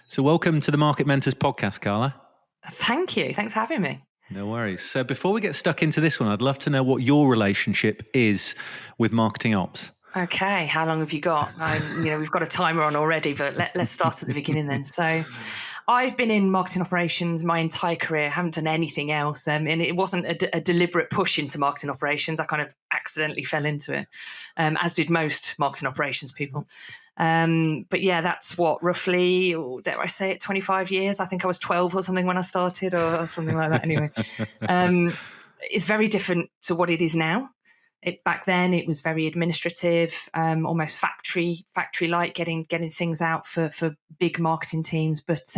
So welcome to the Market Mentors podcast, Karla. Thank you. Thanks for having me. No worries. So before we get stuck into this one, I'd love to know what your relationship is with marketing ops. Okay, how long have you got? We've got a timer on already, but let's start at the beginning then. So I've been in marketing operations my entire career, haven't done anything else. And it wasn't a deliberate push into marketing operations. I kind of accidentally fell into it, as did most marketing operations people. But yeah, that's what, roughly, dare I say it, 25 years. I think I was 12 or something when I started, or something like that. Anyway, it's very different to what it is now. Back then, it was very administrative, almost factory-like, getting things out for big marketing teams. But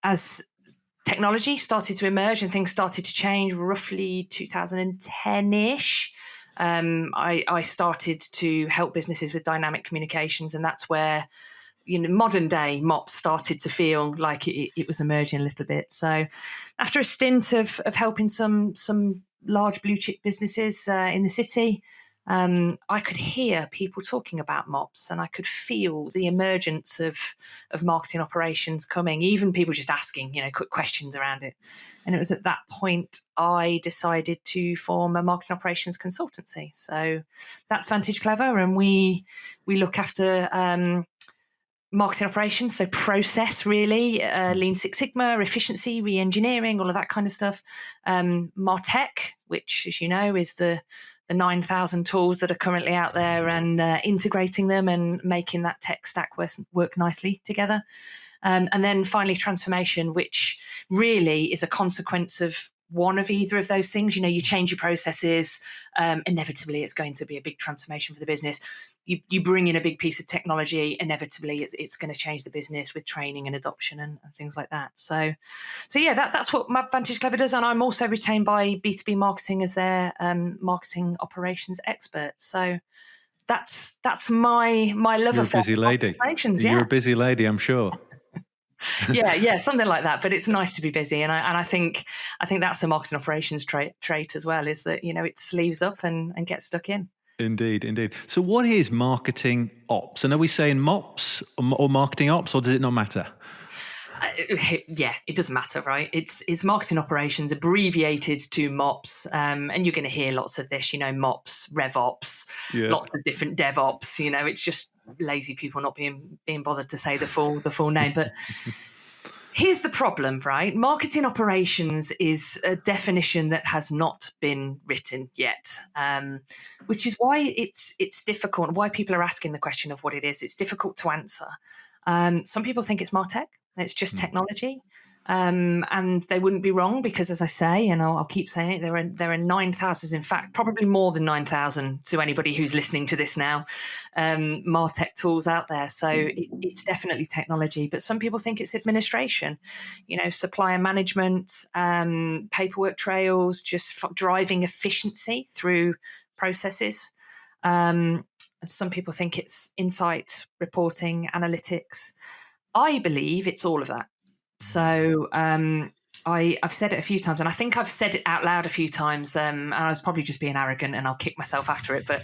as technology started to emerge and things started to change, roughly 2010-ish, I started to help businesses with dynamic communications, and that's where modern day MOPS started to feel like it was emerging a little bit. So, after a stint of helping some large blue chip businesses in the city, I could hear people talking about MOPS, and I could feel the emergence of marketing operations coming, even people just asking, quick questions around it. And it was at that point I decided to form a marketing operations consultancy. So that's Vantage Clever, and we look after marketing operations, so process really, Lean Six Sigma, efficiency, re-engineering, all of that kind of stuff. Martech, which, as you know, is the 9,000 tools that are currently out there, and integrating them and making that tech stack work nicely together. And then finally, transformation, which really is a consequence of one of either of those things. You change your processes, inevitably it's going to be a big transformation for the business. You bring in a big piece of technology, inevitably it's going to change the business with training and adoption and things like that. So yeah, that's what Vantage Clever does. And I'm also retained by B2B Marketing as their marketing operations expert. So that's my love affair. You're a busy lady. You're a busy lady, I'm sure. yeah, something like that. But it's nice to be busy, and I think that's a marketing operations trait as well. Is that it sleeves up and gets stuck in. Indeed. So, what is marketing ops? And are we saying MOPS or marketing ops, or does it not matter? Yeah, it doesn't matter, right? It's marketing operations abbreviated to MOPS, and you're going to hear lots of this. MOPS, RevOps, lots of different DevOps. It's just lazy people not being bothered to say the full name. But here's the problem, right? Marketing operations is a definition that has not been written yet, which is why it's difficult. Why people are asking the question of what it is. It's difficult to answer. Some people think it's martech. It's just technology. And they wouldn't be wrong, because, as I say, and I'll keep saying it, there are 9,000, in fact, probably more than 9,000 to anybody who's listening to this now, martech tools out there. So it's definitely technology, but some people think it's administration, supplier management, paperwork trails, just driving efficiency through processes. Some people think it's insight, reporting, analytics. I believe it's all of that. So I've said it a few times, and I think I've said it out loud a few times, and I was probably just being arrogant, and I'll kick myself after it, but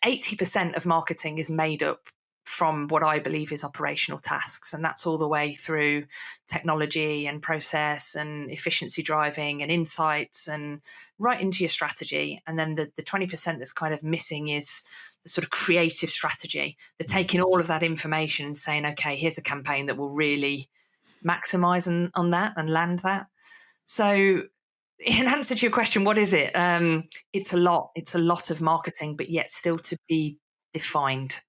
80% of marketing is made up from what I believe is operational tasks, and that's all the way through technology and process and efficiency driving and insights and right into your strategy. And then the 20% that's kind of missing is the sort of creative strategy. They're taking all of that information and saying, okay, here's a campaign that will really maximize on that and land that. So in answer to your question, what is it? It's a lot of marketing, but yet still to be defined.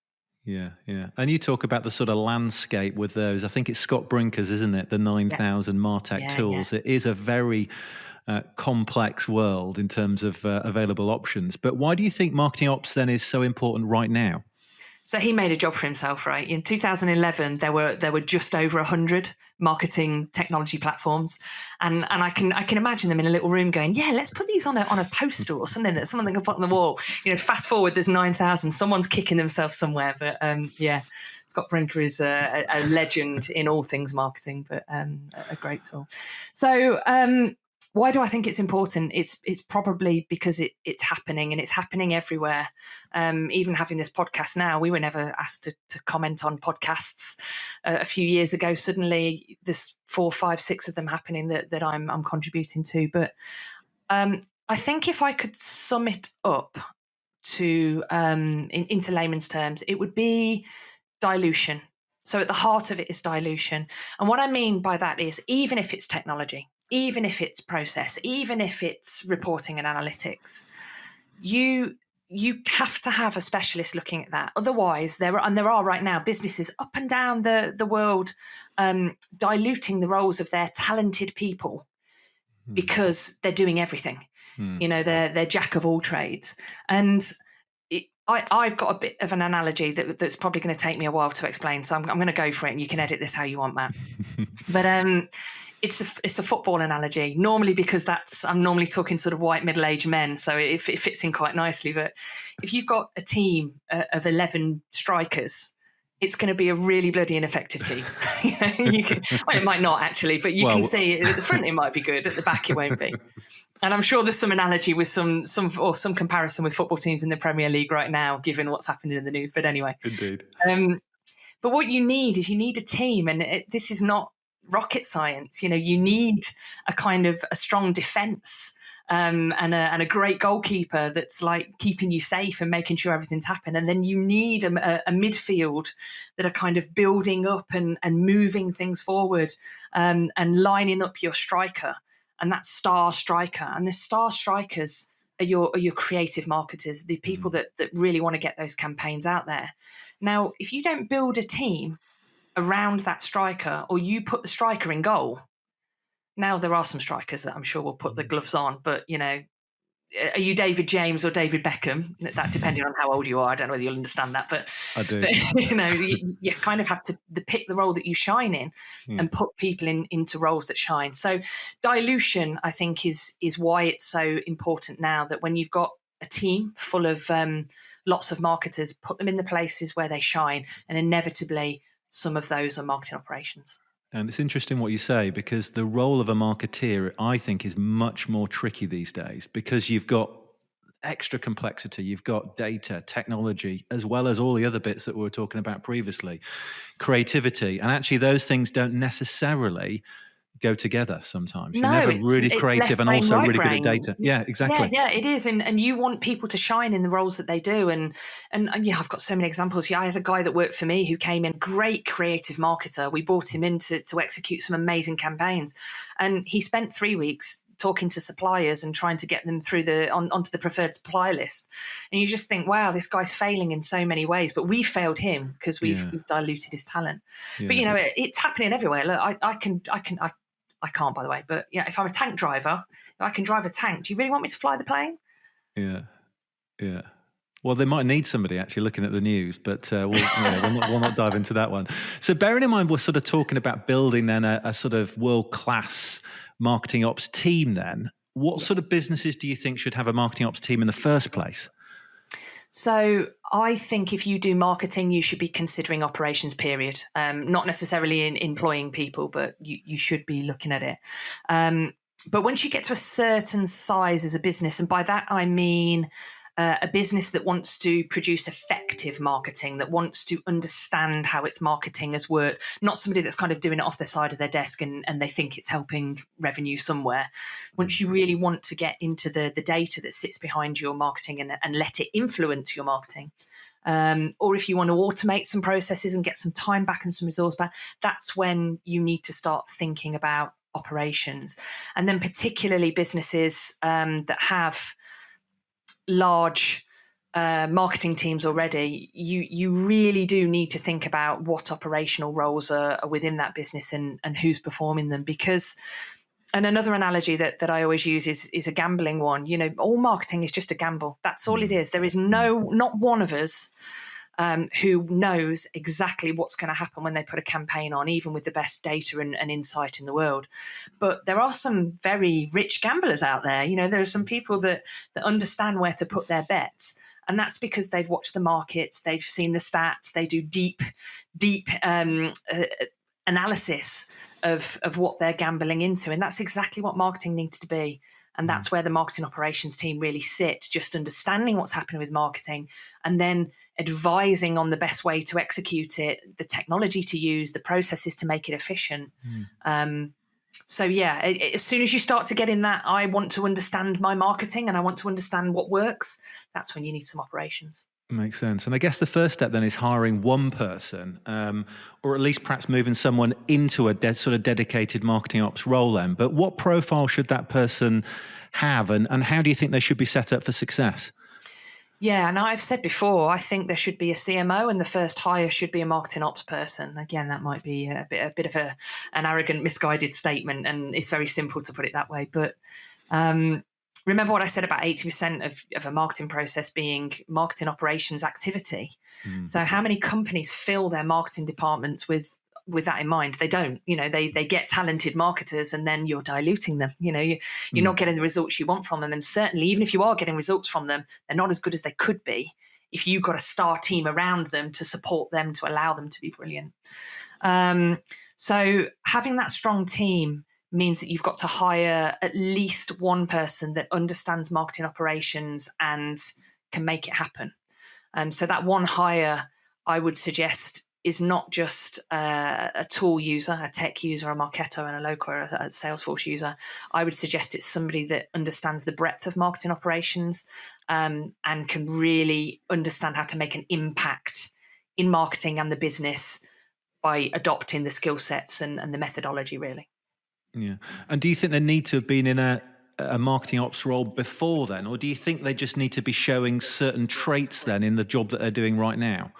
Yeah. And you talk about the sort of landscape with those. I think it's Scott Brinker's, isn't it? The 9,000 martech tools. Yeah. It is a very complex world in terms of available options. But why do you think marketing ops then is so important right now? So he made a job for himself, right? In 2011, there were just over 100 marketing technology platforms, and I can imagine them in a little room going, "Yeah, let's put these on a poster or something that someone can put on the wall." Fast forward, there's 9,000. Someone's kicking themselves somewhere, but Scott Brinker is a legend in all things marketing, but a great tool. So Why do I think it's important? It's probably because it's happening, and it's happening everywhere. Even having this podcast now, we were never asked to comment on podcasts a few years ago. Suddenly, there's 4, 5, 6 of them happening that I'm contributing to. But I think if I could sum it up to into layman's terms, it would be dilution. So at the heart of it is dilution. And what I mean by that is, even if it's technology, even if it's process, even if it's reporting and analytics, you have to have a specialist looking at that. Otherwise, there are right now businesses up and down the world diluting the roles of their talented people because they're doing everything. You know, they're jack of all trades. And I've got a bit of an analogy that's probably going to take me a while to explain, so I'm going to go for it, and you can edit this how you want, Matt. But it's a football analogy, normally, because I'm normally talking sort of white middle-aged men, so it fits in quite nicely. But if you've got a team of 11 strikers, it's going to be a really bloody ineffective team. Well, it might not actually, but you can see at the front it might be good, at the back it won't be. And I'm sure there's some analogy with some comparison with football teams in the Premier League right now, given what's happening in the news. But anyway, indeed. But what you need is a team, and this is not rocket science. You need a kind of a strong defence and a great goalkeeper that's like keeping you safe and making sure everything's happened. And then you need a midfield that are kind of building up and moving things forward and lining up your striker. And that star striker, and the star strikers are your creative marketers, the people that really want to get those campaigns out there. Now, if you don't build a team around that striker, or you put the striker in goal, now there are some strikers that I'm sure will put the gloves on, but are you David James or David Beckham? That depending on how old you are, I don't know whether you'll understand that, but I do. You kind of have to pick the role that you shine in and put people into roles that shine. So dilution, I think, is why it's so important now, that when you've got a team full of lots of marketers, put them in the places where they shine, and inevitably some of those are marketing operations. And it's interesting what you say, because the role of a marketeer, I think, is much more tricky these days, because you've got extra complexity, you've got data, technology, as well as all the other bits that we were talking about previously, creativity. And actually those things don't necessarily go together sometimes. You're never really creative and also really good at data. Yeah, exactly. Yeah, it is. And you want people to shine in the roles that they do. And yeah, I've got so many examples. Yeah, I had a guy that worked for me who came in, great creative marketer. We brought him in to execute some amazing campaigns. And he spent 3 weeks talking to suppliers and trying to get them through onto the preferred supply list. And you just think, wow, this guy's failing in so many ways, but we failed him because we've diluted his talent. Yeah. But it's happening everywhere. Look, I can't, by the way, but if I'm a tank driver, I can drive a tank. Do you really want me to fly the plane? Yeah. Well, they might need somebody actually looking at the news, but we'll not dive into that one. So bearing in mind, we're sort of talking about building then a sort of world-class marketing ops team then. What sort of businesses do you think should have a marketing ops team in the first place? So I think if you do marketing, you should be considering operations, period. Not necessarily in employing people, but you should be looking at it. But once you get to a certain size as a business, and by that I mean a business that wants to produce effective marketing, that wants to understand how its marketing has worked, not somebody that's kind of doing it off the side of their desk and they think it's helping revenue somewhere. Once you really want to get into the data that sits behind your marketing and let it influence your marketing, or if you want to automate some processes and get some time back and some resource back, that's when you need to start thinking about operations. And then particularly businesses that have large marketing teams already, you really do need to think about what operational roles are within that business and who's performing them. Because, and another analogy that I always use is a gambling one. All marketing is just a gamble. That's all it is. There is not one of us who knows exactly what's going to happen when they put a campaign on, even with the best data and insight in the world. But there are some very rich gamblers out there. There are some people that understand where to put their bets. And that's because they've watched the markets, they've seen the stats, they do deep analysis of what they're gambling into. And that's exactly what marketing needs to be. And that's where the marketing operations team really sit, just understanding what's happening with marketing and then advising on the best way to execute it, the technology to use, the processes to make it efficient. So yeah, as soon as you start to get in that, I want to understand my marketing and I want to understand what works, that's when you need some operations. Makes sense. And I guess the first step then is hiring one person, or at least perhaps moving someone into a sort of dedicated marketing ops role then. But what profile should that person have, and how do you think they should be set up for success? Yeah, and I've said before, I think there should be a CMO and the first hire should be a marketing ops person. Again, that might be a bit of an arrogant, misguided statement, and it's very simple to put it that way. But remember what I said about 80% of a marketing process being marketing operations activity. So how many companies fill their marketing departments with that in mind? They don't. They get talented marketers and then you're diluting them. You're not getting the results you want from them. And certainly, even if you are getting results from them, they're not as good as they could be if you've got a star team around them to support them, to allow them to be brilliant. So having that strong team means that you've got to hire at least one person that understands marketing operations and can make it happen. So that one hire, I would suggest, is not just a tool user, a tech user, a Marketo and a Loco, or a Salesforce user. I would suggest it's somebody that understands the breadth of marketing operations and can really understand how to make an impact in marketing and the business by adopting the skill sets and the methodology, really. Yeah. And do you think they need to have been in a marketing ops role before then, or do you think they just need to be showing certain traits then in the job that they're doing right now?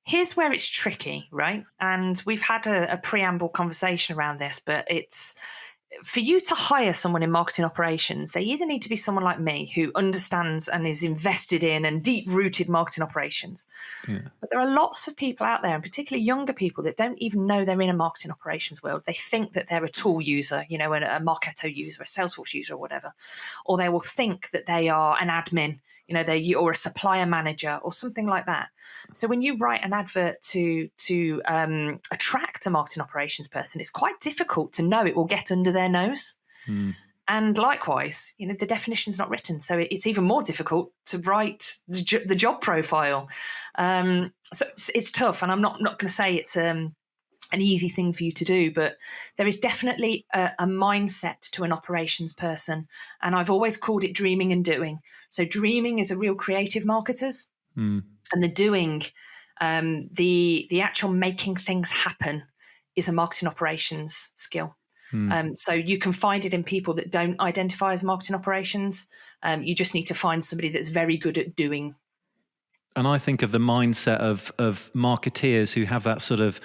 Here's where it's tricky, right? And we've had a preamble conversation around this, but it's for you to hire someone in marketing operations, they either need to be someone like me who understands and is invested in and deep-rooted marketing operations. Yeah. But there are lots of people out there, and particularly younger people, that don't even know they're in a marketing operations world. They think that they're a tool user, a Marketo user, a Salesforce user or whatever. Or they will think that they are an admin, or a supplier manager or something like that. So when you write an advert to attract a marketing operations person, it's quite difficult to know it will get under their nose. And likewise, the definition's not written. So it's even more difficult to write the job profile. So it's tough. And I'm not going to say it's an easy thing for you to do, but there is definitely a mindset to an operations person. And I've always called it dreaming and doing. So dreaming is a real creative marketers, and the doing, the actual making things happen, is a marketing operations skill. So you can find it in people that don't identify as marketing operations. You just need to find somebody that's very good at doing. And I think of the mindset of marketeers who have that sort of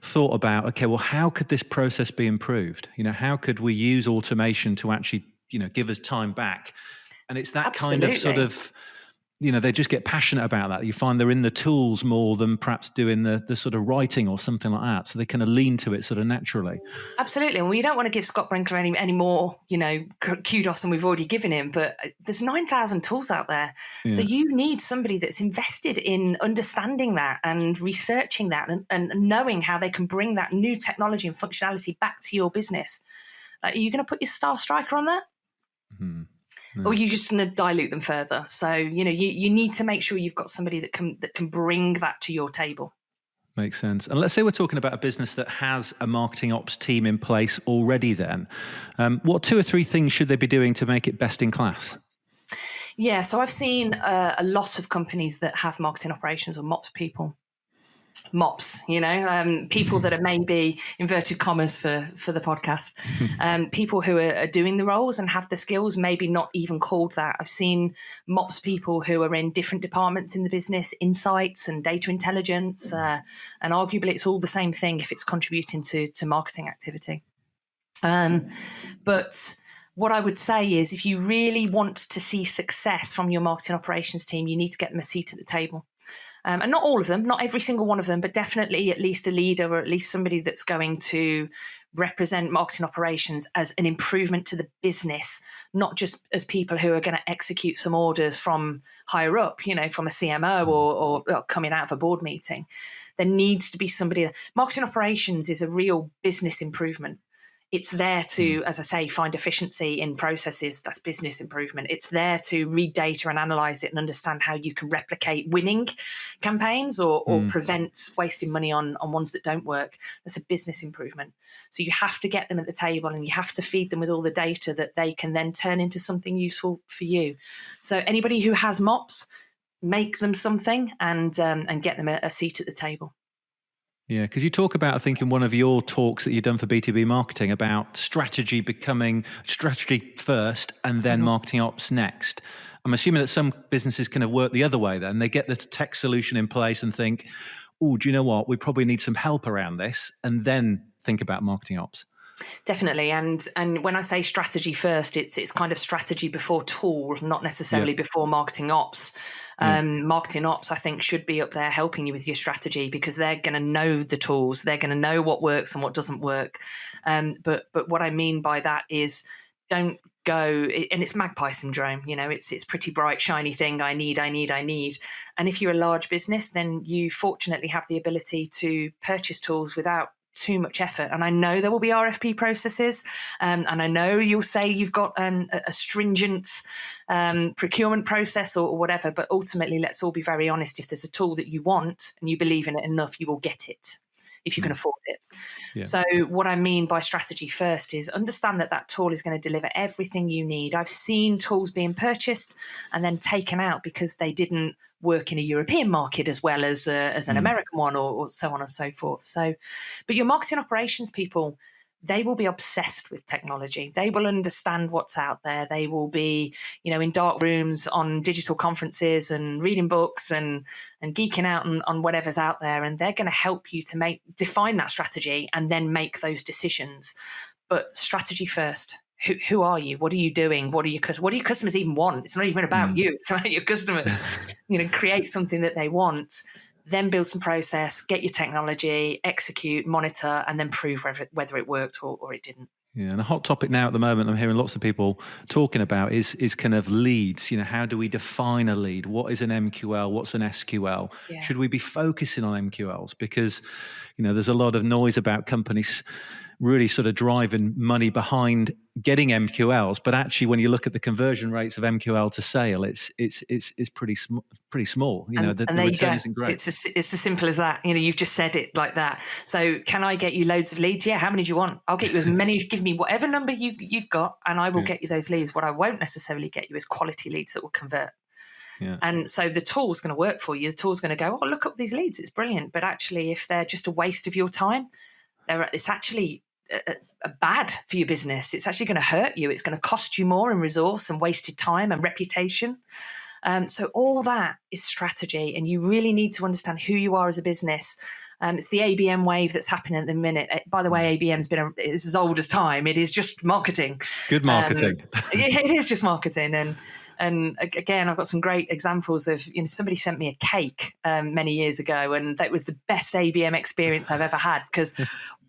thought about, okay, well, how could this process be improved? How could we use automation to actually, give us time back? And it's that Absolutely. kind of sort of, they just get passionate about that. You find they're in the tools more than perhaps doing the sort of writing or something like that. So they kind of lean to it sort of naturally. Absolutely. And we don't want to give Scott Brinker any more, kudos than we've already given him, but there's 9,000 tools out there. Yeah. So you need somebody that's invested in understanding that and researching that and knowing how they can bring that new technology and functionality back to your business. Are you going to put your star striker on that? Mm-hmm. Or you're just going to dilute them further. So, you need to make sure you've got somebody that can bring that to your table. Makes sense. And let's say we're talking about a business that has a marketing ops team in place already then. What 2 or 3 things should they be doing to make it best in class? Yeah, so I've seen a lot of companies that have marketing operations or MOPS people. MOPS, people that are maybe inverted commas for the podcast, people who are doing the roles and have the skills, maybe not even called that. I've seen MOPS people who are in different departments in the business, insights and data intelligence, and arguably it's all the same thing if it's contributing to marketing activity. But what I would say is if you really want to see success from your marketing operations team, you need to get them a seat at the table. And not all of them, not every single one of them, but definitely at least a leader or at least somebody that's going to represent marketing operations as an improvement to the business, not just as people who are going to execute some orders from higher up, from a CMO or coming out of a board meeting. There needs to be somebody. Marketing operations is a real business improvement. It's there to, as I say, find efficiency in processes. That's business improvement. It's there to read data and analyze it and understand how you can replicate winning campaigns or prevent wasting money on ones that don't work. That's a business improvement. So you have to get them at the table and you have to feed them with all the data that they can then turn into something useful for you. So anybody who has MOPs, make them something and get them a seat at the table. Yeah, because you talk about, I think, in one of your talks that you've done for B2B marketing about strategy becoming strategy first and then marketing ops next. I'm assuming that some businesses kind of work the other way then. They get the tech solution in place and think, oh, do you know what? We probably need some help around this, and then think about marketing ops. Definitely. And when I say strategy first, it's kind of strategy before tool, not necessarily before marketing ops. Marketing ops, I think, should be up there helping you with your strategy because they're going to know the tools. They're going to know what works and what doesn't work. But what I mean by that is don't go, and it's magpie syndrome, it's pretty bright, shiny thing. I need. And if you're a large business, then you fortunately have the ability to purchase tools without too much effort. And I know there will be RFP processes, and I know you'll say you've got a stringent procurement process or whatever, but ultimately, let's all be very honest. If there's a tool that you want and you believe in it enough, you will get it if you can afford it. Yeah. So what I mean by strategy first is understand that tool is going to deliver everything you need. I've seen tools being purchased and then taken out because they didn't work in a European market as well as an American one or so on and so forth. So, but your marketing operations people, they will be obsessed with technology. They will understand what's out there. They will be, in dark rooms on digital conferences and reading books and geeking out on whatever's out there. And they're going to help you to define that strategy and then make those decisions. But strategy first. Who are you? What are you doing? What do your customers even want? It's not even about you. It's about your customers. Create something that they want. Then build some process, get your technology, execute, monitor, and then prove whether it worked or it didn't. Yeah, and a hot topic now at the moment I'm hearing lots of people talking about is kind of leads. How do we define a lead? What is an MQL? What's an SQL? Yeah. Should we be focusing on MQLs? Because, there's a lot of noise about companies really sort of driving money behind getting MQLs, but actually, when you look at the conversion rates of MQL to sale, it's pretty small. The return isn't great. It's as simple as that. You've just said it like that. So, can I get you loads of leads? Yeah. How many do you want? I'll get you as many. Give me whatever number you've got, and I will get you those leads. What I won't necessarily get you is quality leads that will convert. Yeah. And so the tool's going to work for you. The tool's going to go, oh, look up these leads. It's brilliant. But actually, if they're just a waste of your time, it's actually a bad for your business. It's actually going to hurt you. It's going to cost you more in resource and wasted time and reputation. So all that is strategy, and you really need to understand who you are as a business. It's the ABM wave that's happening at the minute. By the way, ABM's it's as old as time. It is just marketing. Good marketing. It is just marketing. And again, I've got some great examples of, somebody sent me a cake many years ago, and that was the best ABM experience I've ever had because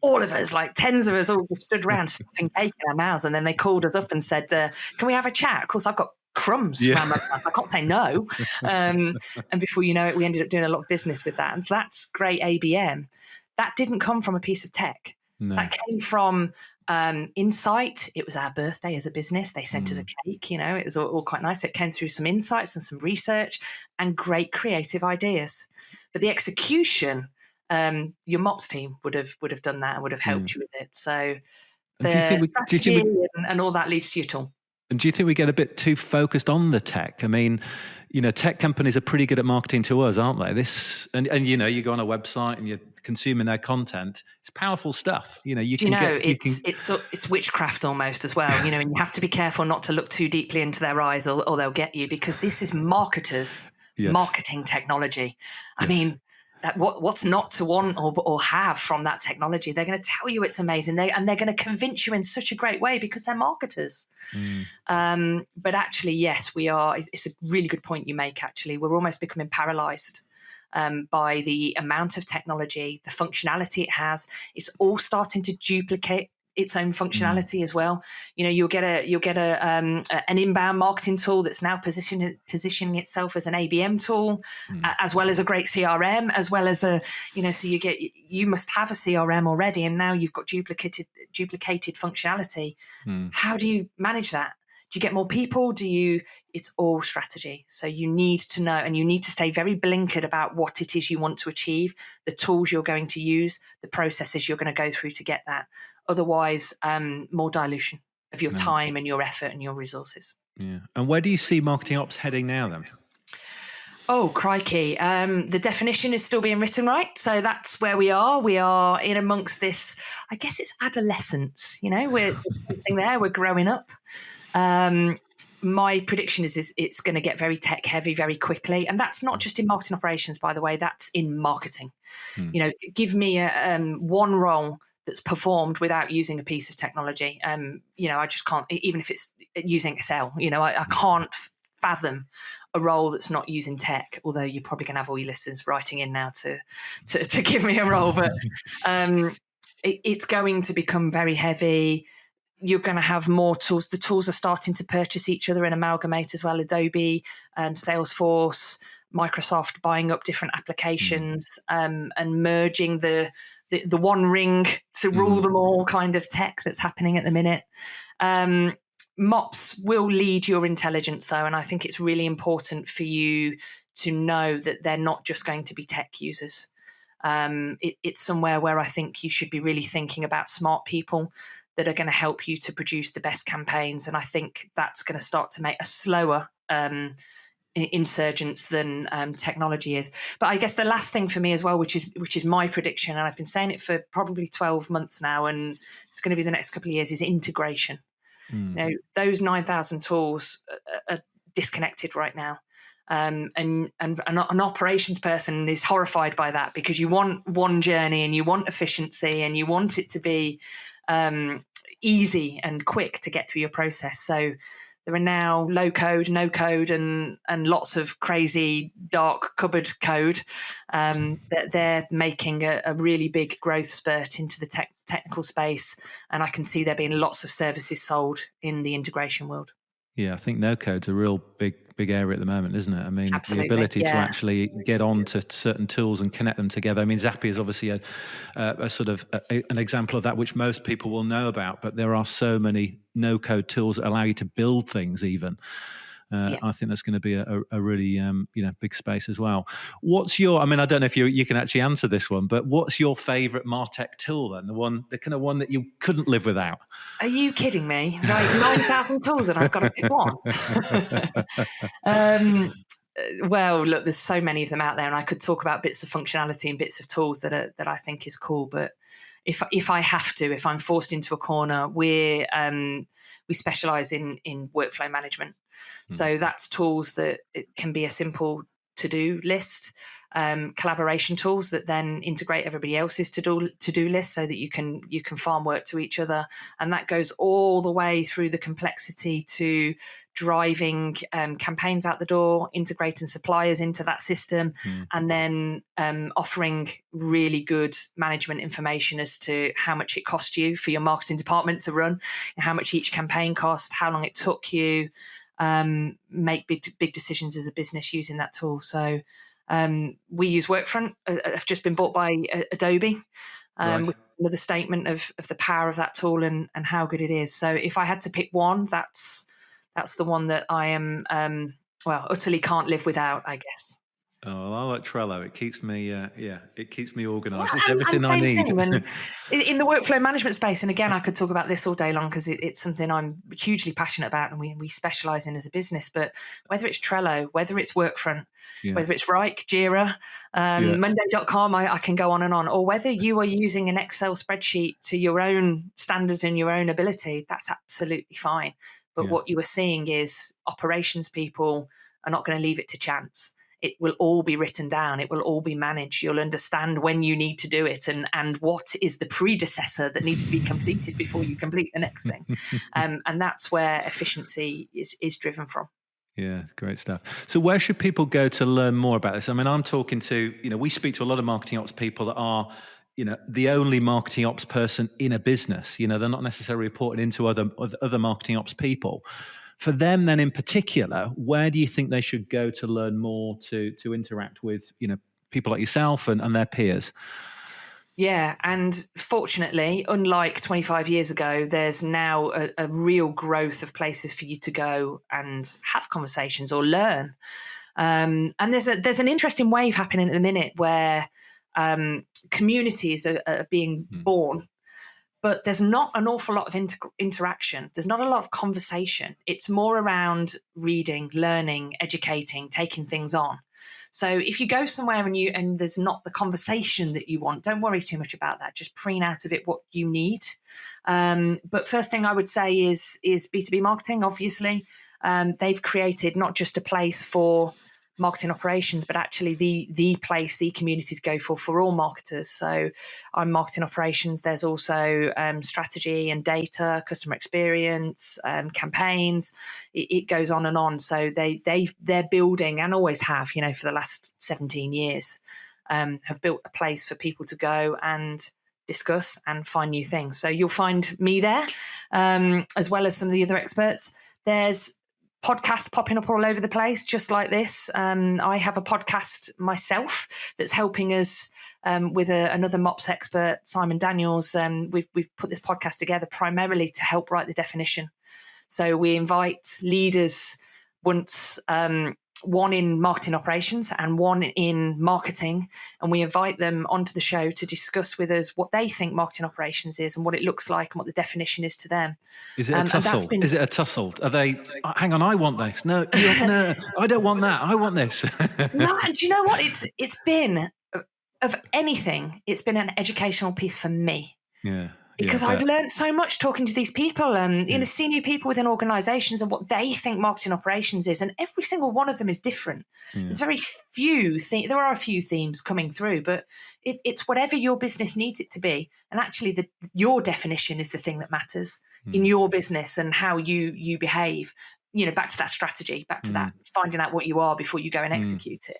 all of us, like tens of us, all just stood around stuffing cake in our mouths. And then they called us up and said, can we have a chat? Of course, I've got crumbs around my mouth. I can't say no. And before you know it, we ended up doing a lot of business with that. And that's great ABM. That didn't come from a piece of tech. No. That came from insight. It was our birthday as a business. They sent us a cake, it was all quite nice. It came through some insights and some research and great creative ideas. But the execution, your MOPS team would have done that and would have helped you with it. So the strategy and all that leads to your tool. And do you think we get a bit too focused on the tech? I mean, tech companies are pretty good at marketing to us, aren't they? You go on a website and you're consuming their content. It's powerful stuff. It's witchcraft almost as well. And you have to be careful not to look too deeply into their eyes, or they'll get you, because this is marketers' marketing technology. I mean, what's not to want or have from that technology? They're going to tell you it's amazing, they're going to convince you in such a great way because they're marketers. But actually, yes, we are. It's a really good point you make. Actually, we're almost becoming paralyzed by the amount of technology, the functionality it has. It's all starting to duplicate its own functionality as well. You'll get an inbound marketing tool that's now positioning itself as an ABM tool, as well as a great CRM, as well as so you must have a CRM already, and now you've got duplicated functionality. How do you manage that? Do you get more people? It's all strategy. So you need to know, and you need to stay very blinkered about what it is you want to achieve, the tools you're going to use, the processes you're going to go through to get that. Otherwise, more dilution of your time and your effort and your resources. Yeah. And where do you see marketing ops heading now then? Oh, crikey. The definition is still being written, right? So that's where we are. We are in amongst this, I guess it's adolescence, we're sitting there, we're growing up. My prediction is it's going to get very tech heavy very quickly. And that's not just in marketing operations, by the way, that's in marketing. Give me one role that's performed without using a piece of technology. I just can't, even if it's using Excel, I can't fathom a role that's not using tech, although you're probably going to have all your listeners writing in now to give me a role. But it's going to become very heavy. You're going to have more tools. The tools are starting to purchase each other and amalgamate as well. Adobe, Salesforce, Microsoft buying up different applications and merging the one ring to rule them all kind of tech that's happening at the minute. MOPS will lead your intelligence, though, and I think it's really important for you to know that they're not just going to be tech users. It's somewhere where I think you should be really thinking about smart people that are going to help you to produce the best campaigns, and I think that's going to start to make a slower insurgence than technology is. But I guess the last thing for me as well, which is my prediction, and I've been saying it for probably 12 months now, and it's going to be the next couple of years, is integration. Those 9,000 tools are disconnected right now. And an operations person is horrified by that, because you want one journey and you want efficiency and you want it to be easy and quick to get through your process. So there are now low code, no code, and lots of crazy dark cupboard code that they're making a really big growth spurt into the technical space. And I can see there being lots of services sold in the integration world. Yeah, I think no code's a real big area at the moment, isn't it? I mean, Absolutely, the ability to actually get on to certain tools and connect them together. I mean, Zapier is obviously a sort of an example of that, which most people will know about, but there are so many no-code tools that allow you to build things even. I think that's going to be a really big space as well. What's your? I mean, I don't know if you can actually answer this one, but what's your favourite martech tool then? The kind of one that you couldn't live without? Are you kidding me? Like 9,000 tools, and I've got to pick one. Well, look, there's so many of them out there, and I could talk about bits of functionality and bits of tools that I think is cool. But if I'm forced into a corner, we specialise in workflow management. So that's tools that it can be a simple to-do list, collaboration tools that then integrate everybody else's to-do list so that you can farm work to each other. And that goes all the way through the complexity to driving campaigns out the door, integrating suppliers into that system, and then offering really good management information as to how much it cost you for your marketing department to run, how much each campaign cost, how long it took you, make big decisions as a business using that tool. So we use Workfront. I've just been bought by Adobe, with another statement of the power of that tool and how good it is. So if I had to pick one, that's the one that I am utterly can't live without, I guess. Oh, I like Trello. It keeps me, it keeps me organised. Yeah, It's everything I need. And in the workflow management space, and again, I could talk about this all day long because it's something I'm hugely passionate about, and we specialise in as a business. But whether it's Trello, whether it's Workfront, whether it's Rike, Jira, Monday.com, I can go on and on, or whether you are using an Excel spreadsheet to your own standards and your own ability, that's absolutely fine. But what you are seeing is operations people are not going to leave it to chance. It will all be written down. It will all be managed. You'll understand when you need to do it and what is the predecessor that needs to be completed before you complete the next thing. And that's where efficiency is driven from. Yeah, great stuff. So where should people go to learn more about this? I mean, I'm talking to, we speak to a lot of marketing ops people that are the only marketing ops person in a business. They're not necessarily reporting into other marketing ops people. For them, then in particular, where do you think they should go to learn more to interact with people like yourself and their peers? Yeah, and fortunately, unlike 25 years ago, there's now a real growth of places for you to go and have conversations or learn. And there's an interesting wave happening at the minute where communities are being born, but there's not an awful lot of interaction. There's not a lot of conversation. It's more around reading, learning, educating, taking things on. So if you go somewhere and there's not the conversation that you want, don't worry too much about that. Just preen out of it what you need. But first thing I would say is B2B marketing, obviously. They've created not just a place for marketing operations, but actually the place, the community to go for all marketers. So I'm marketing operations. There's also strategy and data, customer experience, campaigns. It goes on and on. So they're building, and always have, for the last 17 years, have built a place for people to go and discuss and find new things. So you'll find me there, as well as some of the other experts. There's podcasts popping up all over the place, just like this. I have a podcast myself that's helping us with another MOPS expert, Simon Daniels. We've put this podcast together primarily to help write the definition. So we invite leaders, once one in marketing operations and one in marketing, and we invite them onto the show to discuss with us what they think marketing operations is and what it looks like and what the definition is to them. Is it a tussle? Is it a tussle? Are they, hang on, I want this. No, no, I don't want that. I want this. No, and do you know what? It's been, of anything, it's been an educational piece for me. Yeah. Because I've learned so much talking to these people, senior people within organizations, and what they think marketing operations is. And every single one of them is different. There's very few there are a few themes coming through, but it's whatever your business needs it to be. And actually your definition is the thing that matters in your business and how you behave. Back to that strategy, back to that finding out what you are before you go and execute it.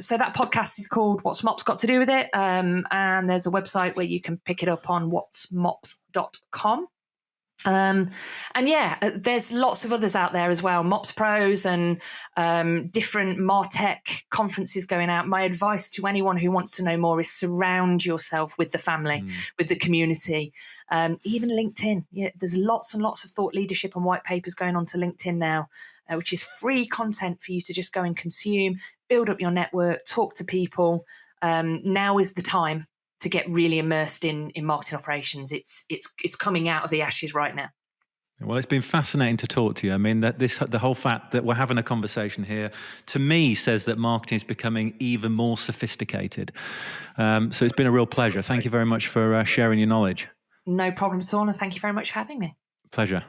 So that podcast is called What's Mops Got to Do with It? And there's a website where you can pick it up on whatsmops.com. There's lots of others out there as well, Mops Pros and different martech conferences going out. My advice to anyone who wants to know more is surround yourself with the family, with the community, even LinkedIn. There's lots and lots of thought leadership and white papers going on to LinkedIn now, which is free content for you to just go and consume, build up your network, talk to people. Now is the time to get really immersed in marketing operations. It's coming out of the ashes right now. Well, it's been fascinating to talk to you. I mean, the whole fact that we're having a conversation here, to me, says that marketing is becoming even more sophisticated. So it's been a real pleasure. Thank you very much for sharing your knowledge. No problem at all, and thank you very much for having me. Pleasure.